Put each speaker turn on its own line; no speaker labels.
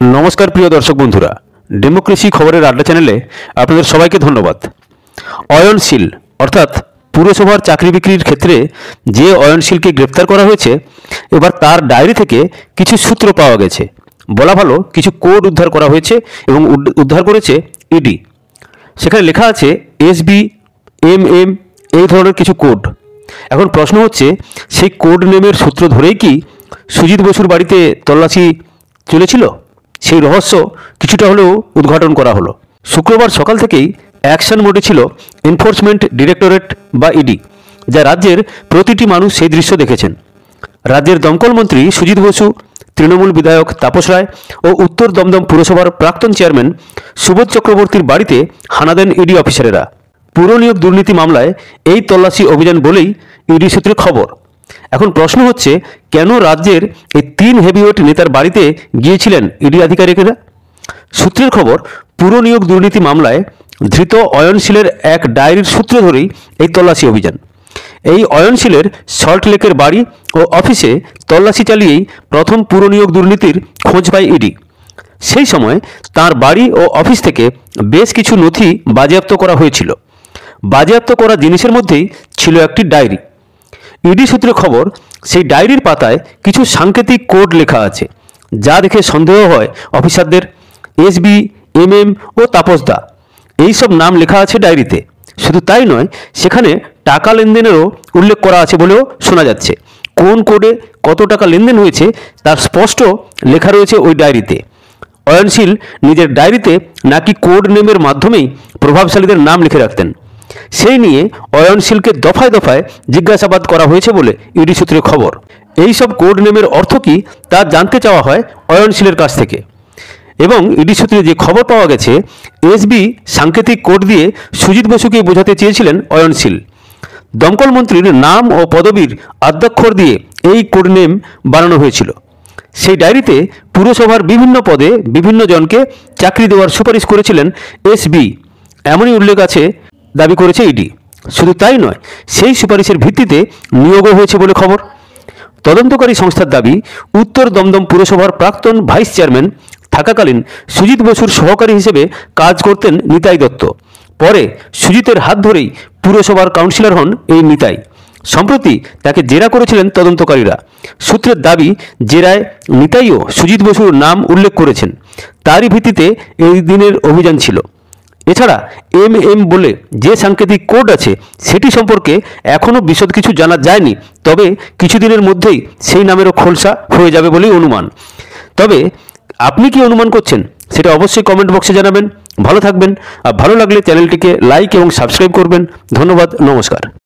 नमस्कार प्रिय दर्शक बंधुरा डेमोक्रेसी खबरेर आड्डा चैनेले आपनादेर सबाइके धन्यवाद। अयनशील अर्थात पुरसभार चाकरी बिक्रिर क्षेत्रे जे अयनशीलके ग्रेप्तार करा हयेछे एबार तार डायरी थेके किछु सूत्र पाওয়া गेछे। बला भालो किछु कोड उद्धार करा हयेछे एबं उद्धार करेछे इडी। सेखाने लेखा आछे एसबी एमएम এই ধরনের কিছু কোড। এখন প্রশ্ন হচ্ছে সেই কোড নেমের সূত্র ধরেই কি সুজিত বসুর বাড়িতে তল্লাশি চলেছিল? সেই রহস্য কিছুটা হলেও উদ্ঘাটন করা হলো। শুক্রবার সকাল থেকেই অ্যাকশন মোডে ছিল এনফোর্সমেন্ট ডিরেক্টরেট বা ইডি, যা রাজ্যের প্রতিটি মানুষ সেই দৃশ্য দেখেছেন। রাজ্যের দমকল মন্ত্রী সুজিত বসু, তৃণমূল বিধায়ক তাপস রায় ও উত্তর দমদম পুরসভার প্রাক্তন চেয়ারম্যান সুবোধ চক্রবর্তীর বাড়িতে হানা দেন ইডি অফিসারেরা। পুর নিয়োগ দুর্নীতি মামলায় এই তল্লাশি অভিযান বলেই ইডি সূত্রে খবর। এখন প্রশ্ন হচ্ছে কেন রাজ্যের এই তিন হেভিওয়েট নেতার বাড়িতে গিয়েছিলেন ইডি আধিকারিকেরা? সূত্রের খবর, পুর নিয়োগ দুর্নীতি মামলায় ধৃত অয়নশীলের এক ডায়েরির সূত্র ধরেই এই তল্লাশি অভিযান। এই অয়নশীলের সল্টলেকের বাড়ি ও অফিসে তল্লাশি চালিয়েই প্রথম পুর নিয়োগ দুর্নীতির খোঁজ পায় ইডি। সেই সময় তার বাড়ি ও অফিস থেকে বেশ কিছু নথি বাজেয়াপ্ত করা হয়েছিল। বাজেয়াপ্ত করা জিনিসের মধ্যেই ছিল একটি ডায়েরি। ইডি সূত্রে খবর, সেই ডায়েরির পাতায় কিছু সাংকেতিক কোড লেখা আছে, যা দেখে সন্দেহ হয় অফিসারদের। এসবি, এমএম ও তাপসদা এইসব নাম লেখা আছে ডায়েরিতে। শুধু তাই নয়, সেখানে টাকা লেনদেনেরও উল্লেখ করা আছে বলেও শোনা যাচ্ছে। কোন কোডে কত টাকা লেনদেন হয়েছে তার স্পষ্ট লেখা রয়েছে ওই ডায়েরিতে। অয়নশীল নিজের ডায়েরিতে নাকি কোড নেমের মাধ্যমেই প্রভাবশালীদের নাম লিখে রাখতেন। সেই নিয়ে অয়নশীলকে দফায় দফায় জিজ্ঞাসাবাদ করা হয়েছে বলে ইডি সূত্রে খবর। এই সব কোড নেমের অর্থ কী তা জানতে চাওয়া হয় অয়নশীলের কাছ থেকে। এবং ইডি সূত্রে যে খবর পাওয়া গেছে, এসবি সাংকেতিক কোড দিয়ে সুজিত বসুকে বোঝাতে চেয়েছিলেন অয়নশীল। দমকল মন্ত্রীর নাম ও পদবীর আদ্যাক্ষর দিয়ে এই কোড নেম বানানো হয়েছিল। সেই ডায়েরিতে পুরসভার বিভিন্ন পদে বিভিন্ন জনকে চাকরি দেওয়ার সুপারিশ করেছিলেন এসবি, এমনই উল্লেখ আছে দাবি করেছে ইডি। শুধু তাই নয়, সেই সুপারিশের ভিত্তিতে নিয়োগও হয়েছে বলে খবর। তদন্তকারী সংস্থার দাবি, উত্তর দমদম পুরসভার প্রাক্তন ভাইস চেয়ারম্যান থাকাকালীন সুজিত বসুর সহকারী হিসেবে কাজ করতেন নিতাই দত্ত। পরে সুজিতের হাত ধরেই পুরসভার কাউন্সিলর হন এই নিতাই। সম্প্রতি তাকে জেরা করেছিলেন তদন্তকারীরা। সূত্রের দাবি, জেরায় নিতাইও সুজিত বসুর নাম উল্লেখ করেছেন। তারই ভিত্তিতে এই দিনের অভিযান ছিল। এছাড়া এমএম বলে যে সাংকেতিক কোড আছে সেটি সম্পর্কে এখনও বিশদ কিছু জানা যায়নি, তবে কিছুদিনের মধ্যেই সেই নামেরও খোলসা হয়ে যাবে বলেই অনুমান। তবে আপনি কি অনুমান করছেন সেটা অবশ্যই কমেন্ট বক্সে জানাবেন। ভালো থাকবেন, আর ভালো লাগলে চ্যানেলটিকে লাইক এবং সাবস্ক্রাইব করবেন। ধন্যবাদ, নমস্কার।